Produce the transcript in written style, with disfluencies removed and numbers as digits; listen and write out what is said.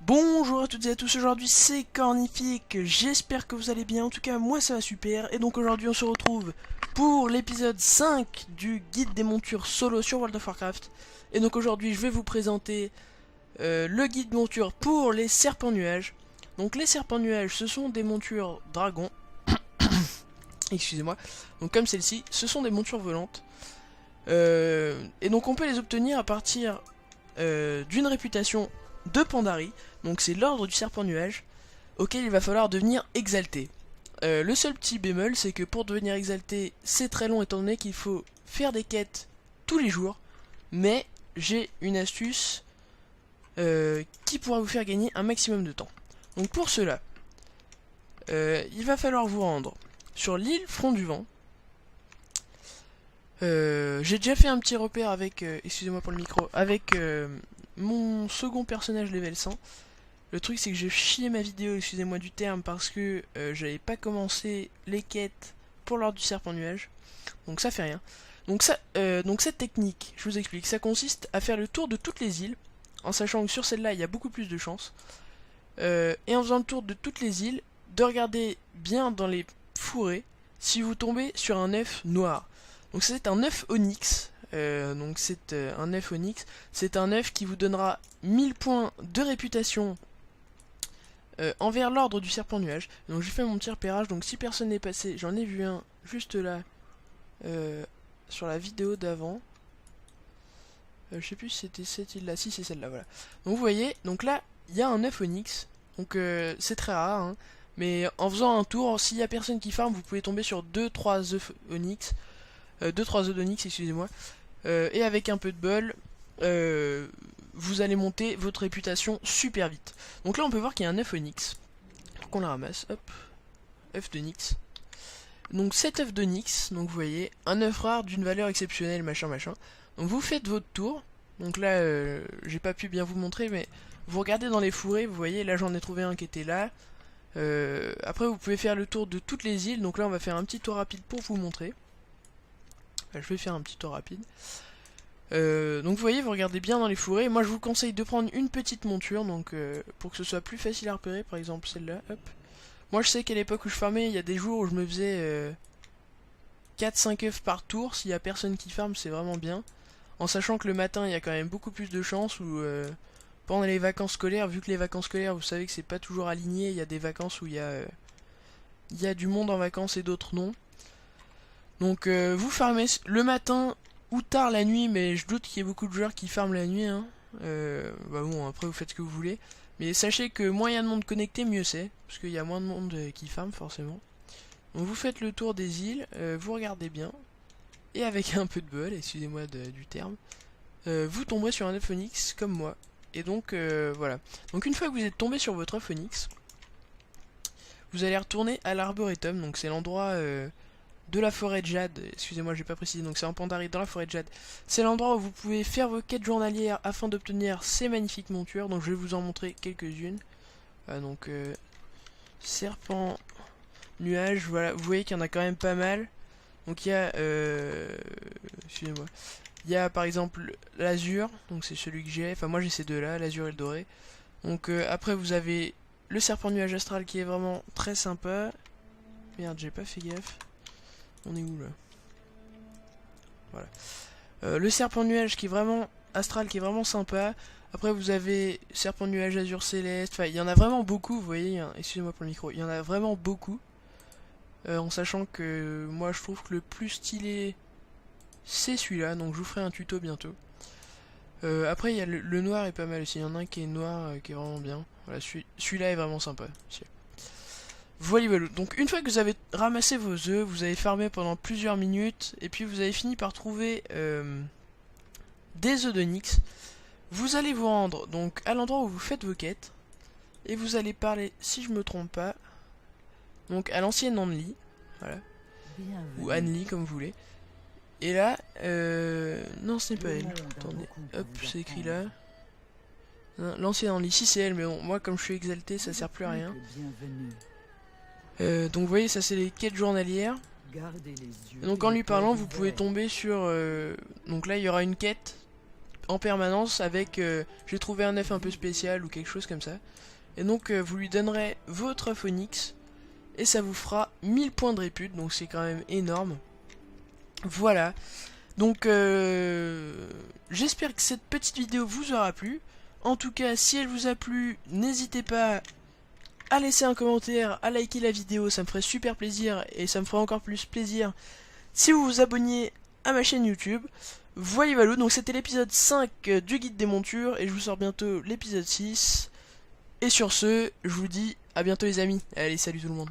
Bonjour à toutes et à tous, aujourd'hui c'est Cornifique, j'espère que vous allez bien, en tout cas moi ça va super, et donc aujourd'hui on se retrouve pour l'épisode 5 du guide des montures solo sur World of Warcraft. Et donc aujourd'hui je vais vous présenter le guide monture pour les serpents nuages. Donc les serpents nuages ce sont des montures dragons, excusez-moi, donc comme celle-ci, ce sont des montures volantes. Et donc on peut les obtenir à partir d'une réputation de Pandarie, donc c'est l'ordre du serpent nuage, auquel il va falloir devenir exalté. Le seul petit bémol, c'est que pour devenir exalté, c'est très long étant donné qu'il faut faire des quêtes tous les jours, mais j'ai une astuce qui pourra vous faire gagner un maximum de temps. Donc pour cela, il va falloir vous rendre sur l'île Front du Vent. J'ai déjà fait un petit repère avec, excusez-moi pour le micro, avec mon second personnage level 100. Le truc c'est que j'ai chié ma vidéo, excusez-moi du terme, parce que j'avais pas commencé les quêtes pour l'ordre du serpent nuage. Donc ça fait rien. Donc cette technique, je vous explique, ça consiste à faire le tour de toutes les îles, en sachant que sur celle-là il y a beaucoup plus de chances. Et en faisant le tour de toutes les îles, de regarder bien dans les fourrés si vous tombez sur un œuf noir. Donc c'est un œuf onyx. Donc c'est un œuf onyx. C'est un œuf qui vous donnera 1000 points de réputation envers l'ordre du serpent nuage. Donc j'ai fait mon petit repérage. Donc si personne n'est passé, j'en ai vu un juste là sur la vidéo d'avant. Je sais plus si c'était cette île là. Si c'est celle là, voilà. Donc vous voyez, donc là il y a un œuf onyx. Donc c'est très rare, hein. Mais en faisant un tour, s'il y a personne qui farm, vous pouvez tomber sur 2-3 œufs onyx. 2-3 œufs d'onyx, excusez-moi. Et avec un peu de bol, vous allez monter votre réputation super vite. Donc là on peut voir qu'il y a un œuf onyx. Donc on la ramasse, hop. œuf d'onyx. Donc cet œuf d'onyx, donc vous voyez, un œuf rare d'une valeur exceptionnelle, machin machin. Donc vous faites votre tour. Donc là j'ai pas pu bien vous montrer, mais vous regardez dans les fourrés, vous voyez, là j'en ai trouvé un qui était là. Après vous pouvez faire le tour de toutes les îles. Donc là on va faire un petit tour rapide pour vous montrer. Je vais faire un petit tour rapide. Donc vous voyez, vous regardez bien dans les fourrés. Moi je vous conseille de prendre une petite monture, donc pour que ce soit plus facile à repérer, par exemple celle-là, hop. Moi je sais qu'à l'époque où je farmais, il y a des jours où je me faisais 4-5 œufs par tour. S'il y a personne qui farme, c'est vraiment bien. En sachant que le matin, il y a quand même beaucoup plus de chances, ou pendant les vacances scolaires, vu que les vacances scolaires, vous savez que c'est pas toujours aligné, il y a des vacances où il y a du monde en vacances et d'autres non. Donc vous farmez le matin ou tard la nuit, mais je doute qu'il y ait beaucoup de joueurs qui farment la nuit, hein. Bah bon, après vous faites ce que vous voulez. Mais sachez que moins il y a de monde connecté, mieux c'est. Parce qu'il y a moins de monde qui farme forcément. Donc vous faites le tour des îles, vous regardez bien. Et avec un peu de bol, excusez-moi du terme, vous tomberez sur un œuf onyx comme moi. Et donc voilà. Donc une fois que vous êtes tombé sur votre œuf onyx, vous allez retourner à l'Arboretum. Donc c'est l'endroit de la forêt de Jade, excusez-moi j'ai pas précisé, donc c'est en Pandarie dans la forêt de Jade. C'est l'endroit où vous pouvez faire vos quêtes journalières afin d'obtenir ces magnifiques montures. Donc je vais vous en montrer quelques-unes. Donc serpent, nuage, voilà, vous voyez qu'il y en a quand même pas mal. Donc il y a, excusez-moi, il y a par exemple l'azur, donc c'est celui que j'ai, enfin moi j'ai ces deux là, l'azur et le doré. Donc après vous avez le serpent nuage astral qui est vraiment très sympa. Merde, j'ai pas fait gaffe. On est où là? Voilà. Le serpent nuage qui est vraiment astral, qui est vraiment sympa. Après vous avez serpent nuage azur céleste. Enfin il y en a vraiment beaucoup, vous voyez. Excusez-moi pour le micro. Il y en a vraiment beaucoup. En sachant que moi je trouve que le plus stylé c'est celui-là. Donc je vous ferai un tuto bientôt. Après il y a le noir est pas mal aussi. Il y en a un qui est noir qui est vraiment bien. Voilà, celui-là est vraiment sympa. Voilà, voilà. Donc une fois que vous avez ramassé vos œufs, vous avez farmé pendant plusieurs minutes, et puis vous avez fini par trouver des œufs d'onyx, vous allez vous rendre donc à l'endroit où vous faites vos quêtes, et vous allez parler, si je me trompe pas, donc à l'ancienne Annelie, voilà, ou Annelie comme vous voulez. Et là, non ce n'est pas elle, attendez, hop c'est écrit là. L'ancienne Annelie, si c'est elle, mais bon, moi comme je suis exalté ça sert plus à rien. Donc vous voyez ça c'est les quêtes journalières. Donc en lui parlant vous pouvez tomber sur donc là il y aura une quête en permanence avec j'ai trouvé un œuf un peu spécial ou quelque chose comme ça. Et donc vous lui donnerez votre phonix et ça vous fera 1000 points de répute, donc c'est quand même énorme. Voilà, donc j'espère que cette petite vidéo vous aura plu. En tout cas, si elle vous a plu, n'hésitez pas à laisser un commentaire, à liker la vidéo, ça me ferait super plaisir et ça me ferait encore plus plaisir si vous vous abonniez à ma chaîne YouTube. Voilà, donc c'était l'épisode 5 du guide des montures et je vous sors bientôt l'épisode 6. Et sur ce, je vous dis à bientôt les amis. Allez, salut tout le monde.